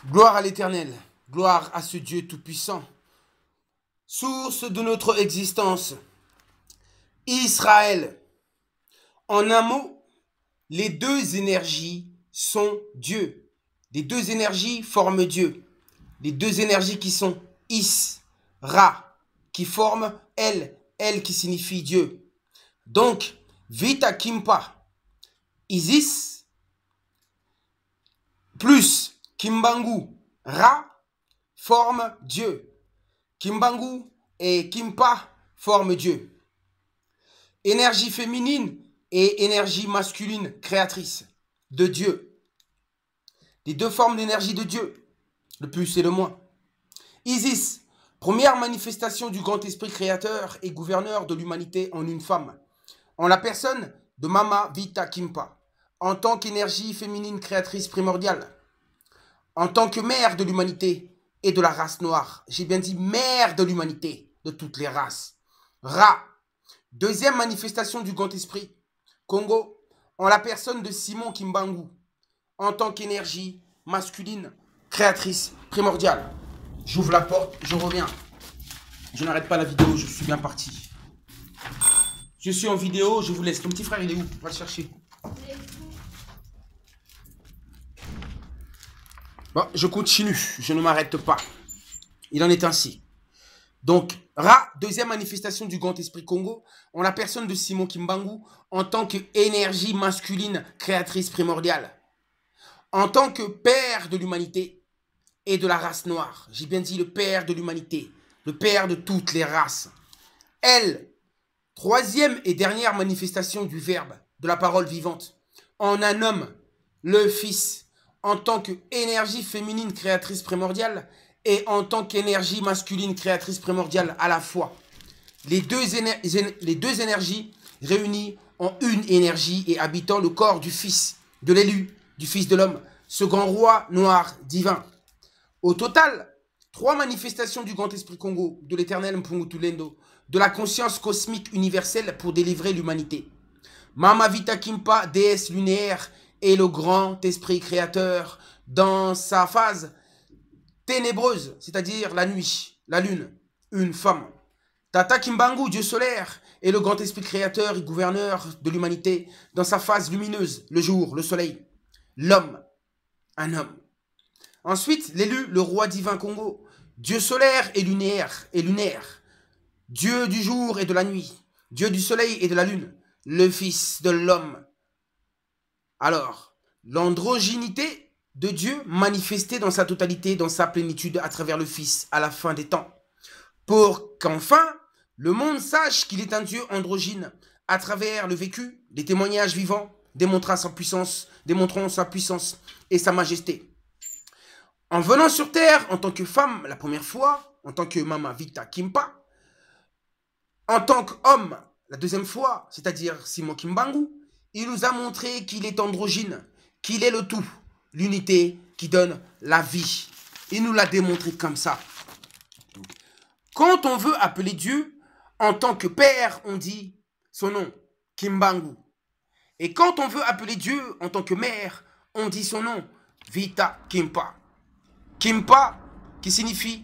Gloire à l'Éternel, gloire à ce Dieu tout-puissant, source de notre existence. Israël, en un mot, les deux énergies sont Dieu. Les deux énergies forment Dieu. Les deux énergies qui sont Is, Ra, qui forment Elle qui signifie Dieu. Donc, Vita Kimpa, Isis, plus Kimbangu, Ra, forme Dieu. Kimbangu et Kimpa forment Dieu. Énergie féminine et énergie masculine créatrice de Dieu. Les deux formes d'énergie de Dieu, le plus et le moins. Isis, première manifestation du grand esprit créateur et gouverneur de l'humanité en une femme, en la personne de Mama Vita Kimpa, en tant qu'énergie féminine créatrice primordiale, en tant que mère de l'humanité et de la race noire. J'ai bien dit mère de l'humanité, de toutes les races. Ra, deuxième manifestation du grand esprit, Congo, en la personne de Simon Kimbangu, en tant qu'énergie masculine créatrice primordiale. J'ouvre la porte, je reviens. Je n'arrête pas la vidéo, je suis bien parti. Je suis en vidéo, je vous laisse. Ton petit frère, il est où? Va le chercher. Bon, je continue, je ne m'arrête pas. Il en est ainsi. Donc, Ra, deuxième manifestation du grand esprit Congo, en la personne de Simon Kimbangu, en tant qu'énergie masculine créatrice primordiale, en tant que père de l'humanité et de la race noire. J'ai bien dit le père de l'humanité, le père de toutes les races. Elle, troisième et dernière manifestation du verbe, de la parole vivante, en un homme, le Fils, en tant qu'énergie féminine créatrice primordiale et en tant qu'énergie masculine créatrice primordiale à la fois. Les deux énergies réunies en une énergie et habitant le corps du Fils, de l'élu, du Fils de l'homme, ce grand roi noir divin. Au total, 3 manifestations du grand esprit Congo, de l'éternel Mpungutulendo, de la conscience cosmique universelle pour délivrer l'humanité. Mama Vita Kimpa, déesse lunaire, et le grand esprit créateur dans sa phase ténébreuse, c'est-à-dire la nuit, la lune, une femme. Tata Kimbangu, Dieu solaire, et le grand esprit créateur et gouverneur de l'humanité dans sa phase lumineuse, le jour, le soleil. L'homme, un homme. Ensuite, l'élu, le roi divin Congo, Dieu solaire et lunaire, Dieu du jour et de la nuit, Dieu du soleil et de la lune, le fils de l'homme. Alors, l'androgynité de Dieu manifestée dans sa totalité, dans sa plénitude à travers le Fils à la fin des temps. Pour qu'enfin, le monde sache qu'il est un Dieu androgyne à travers le vécu, les témoignages vivants, démontrant sa puissance et sa majesté. En venant sur terre en tant que femme la première fois, en tant que Mama Vita Kimpa, en tant qu'homme la deuxième fois, c'est-à-dire Simon Kimbangu, il nous a montré qu'il est androgyne, qu'il est le tout, l'unité qui donne la vie. Il nous l'a démontré comme ça. Quand on veut appeler Dieu, en tant que père, on dit son nom, Kimbangu. Et quand on veut appeler Dieu en tant que mère, on dit son nom, Vita Kimpa. Kimpa, qui signifie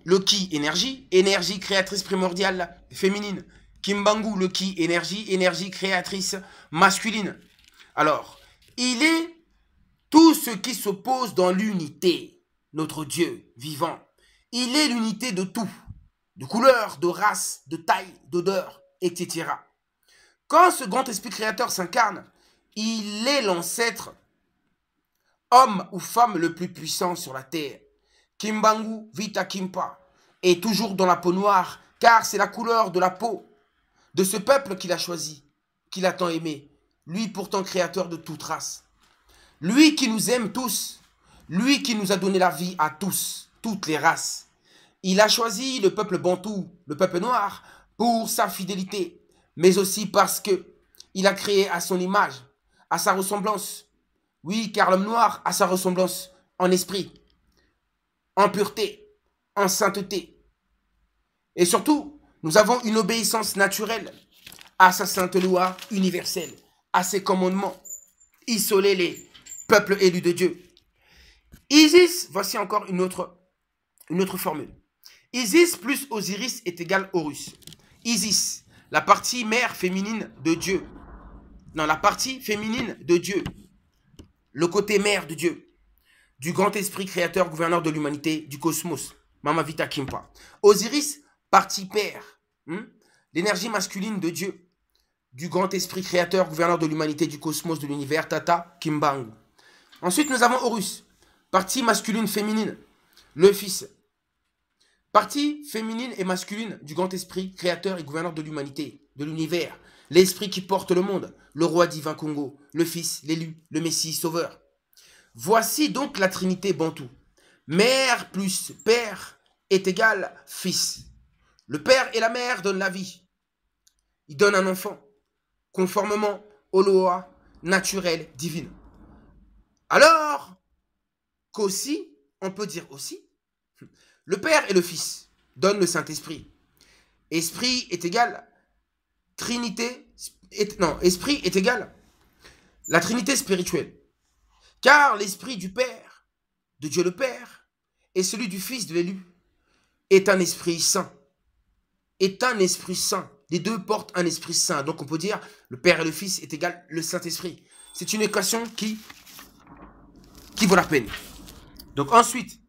le ki, énergie, énergie créatrice primordiale féminine. Kimbangu, le ki, énergie créatrice masculine. Alors, il est tout ce qui s'oppose dans l'unité, notre Dieu vivant. Il est l'unité de tout, de couleur, de race, de taille, d'odeur, etc. Quand ce grand esprit créateur s'incarne, il est l'ancêtre, homme ou femme le plus puissant sur la terre. Kimbangu Vita Kimpa est toujours dans la peau noire, car c'est la couleur de la peau de ce peuple qu'il a choisi, qu'il a tant aimé, lui pourtant créateur de toute race. Lui qui nous aime tous, lui qui nous a donné la vie à tous, toutes les races. Il a choisi le peuple bantou, le peuple noir, pour sa fidélité, mais aussi parce que il a créé à son image, à sa ressemblance. Oui, car l'homme noir a sa ressemblance en esprit, en pureté, en sainteté. Et surtout, nous avons une obéissance naturelle à sa sainte loi universelle, à ses commandements. Isoler les peuples élus de Dieu. Isis, voici encore une autre formule. Isis plus Osiris est égal Horus. Isis, la partie mère féminine de Dieu. Non, la partie féminine de Dieu. Le côté mère de Dieu. Du grand esprit créateur, gouverneur de l'humanité, du cosmos. Mama Vita Kimpa. Osiris, partie père. L'énergie masculine de Dieu. Du grand esprit créateur, gouverneur de l'humanité, du cosmos, de l'univers, Tata Kimbangu. Ensuite, nous avons Horus. Partie masculine, féminine. Le fils. Partie féminine et masculine du grand esprit, créateur et gouverneur de l'humanité, de l'univers, l'esprit qui porte le monde, le roi divin Congo, le fils, l'élu, le messie, sauveur. Voici donc la trinité bantou. Mère plus père est égal fils. Le père et la mère donnent la vie. Ils donnent un enfant, conformément aux lois naturelles divines. Alors qu'aussi, on peut dire aussi, le Père et le Fils donnent le Saint-Esprit. Esprit est égal Trinité, Esprit est égal la Trinité spirituelle. Car l'Esprit du Père, de Dieu le Père, et celui du Fils de l'élu, est un Esprit saint. Est un Esprit saint. Les deux portent un Esprit saint. Donc on peut dire le Père et le Fils est égal le Saint-Esprit. C'est une équation qui vaut la peine. Donc ensuite,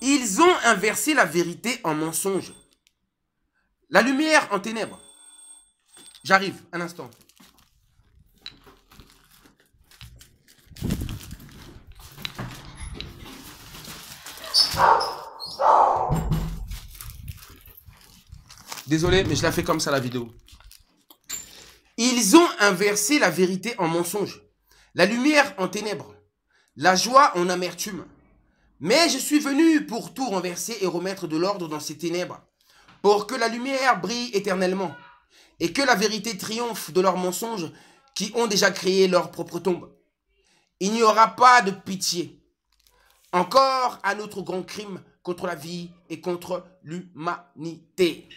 ils ont inversé la vérité en mensonge. La lumière en ténèbres. J'arrive, un instant. Désolé, mais je la fais comme ça la vidéo. Ils ont inversé la vérité en mensonge. La lumière en ténèbres. La joie en amertume. Mais je suis venu pour tout renverser et remettre de l'ordre dans ces ténèbres, pour que la lumière brille éternellement, et que la vérité triomphe de leurs mensonges qui ont déjà créé leur propre tombe. Il n'y aura pas de pitié. Encore un autre grand crime contre la vie et contre l'humanité.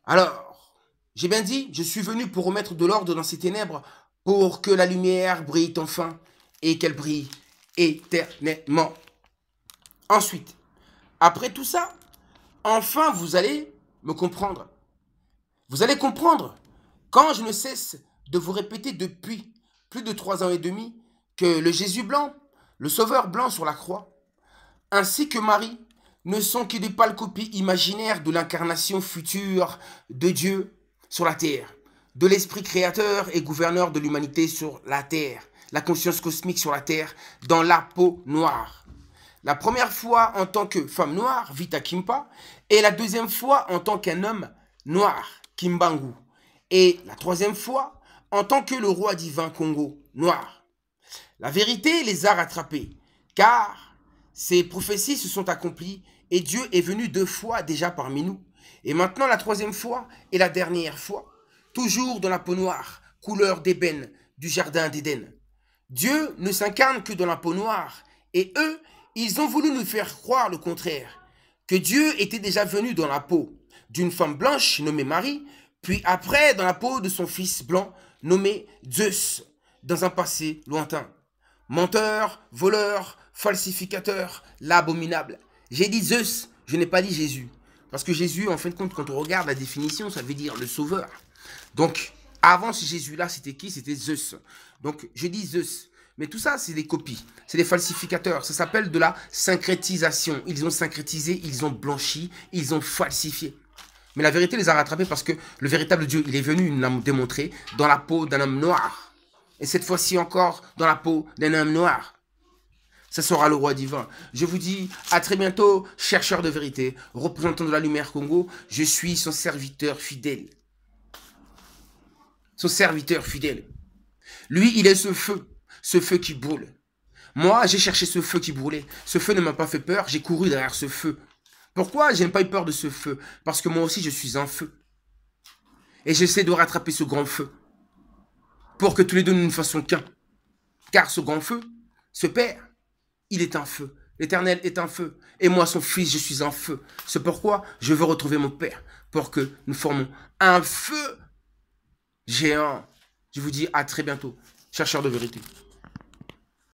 Alors, j'ai bien dit, je suis venu pour remettre de l'ordre dans ces ténèbres, pour que la lumière brille enfin, et qu'elle brille éternellement. Ensuite, après tout ça, enfin vous allez me comprendre. Vous allez comprendre quand je ne cesse de vous répéter depuis plus de 3 ans et demi que le Jésus blanc, le sauveur blanc sur la croix, ainsi que Marie, ne sont que des pâles copies imaginaires de l'incarnation future de Dieu sur la terre, de l'esprit créateur et gouverneur de l'humanité sur la terre, la conscience cosmique sur la terre, dans la peau noire. La première fois en tant que femme noire, Vita Kimpa, et la deuxième fois en tant qu'un homme noir, Kimbangu, et la troisième fois en tant que le roi divin Congo, noir. La vérité les a rattrapés, car ces prophéties se sont accomplies et Dieu est venu 2 fois déjà parmi nous. Et maintenant la troisième fois et la dernière fois, toujours dans la peau noire, couleur d'ébène du jardin d'Éden. Dieu ne s'incarne que dans la peau noire, et eux, ils ont voulu nous faire croire le contraire, que Dieu était déjà venu dans la peau d'une femme blanche nommée Marie, puis après dans la peau de son fils blanc nommé Zeus, dans un passé lointain. Menteur, voleur, falsificateur, l'abominable. J'ai dit Zeus, je n'ai pas dit Jésus. Parce que Jésus, en fin de compte, quand on regarde la définition, ça veut dire le sauveur. Donc, avant ce Jésus-là, c'était qui? C'était Zeus. Donc, je dis Zeus. Mais tout ça, c'est des copies. C'est des falsificateurs. Ça s'appelle de la syncrétisation. Ils ont syncrétisé, ils ont blanchi, ils ont falsifié. Mais la vérité les a rattrapés parce que le véritable Dieu, il est venu nous démontrer dans la peau d'un homme noir. Et cette fois-ci encore, dans la peau d'un homme noir. Ça sera le roi divin. Je vous dis à très bientôt, chercheur de vérité, représentant de la lumière Congo. Je suis son serviteur fidèle. Son serviteur fidèle. Lui, il est ce feu qui brûle. Moi, j'ai cherché ce feu qui brûlait. Ce feu ne m'a pas fait peur, j'ai couru derrière ce feu. Pourquoi je n'ai pas eu peur de ce feu? Parce que moi aussi, je suis un feu. Et j'essaie de rattraper ce grand feu. Pour que tous les deux nous ne fassions qu'un. Car ce grand feu, ce Père, il est un feu. L'Éternel est un feu. Et moi, son fils, je suis un feu. C'est pourquoi je veux retrouver mon Père. Pour que nous formons un feu géant. Je vous dis à très bientôt. chercheur de vérité.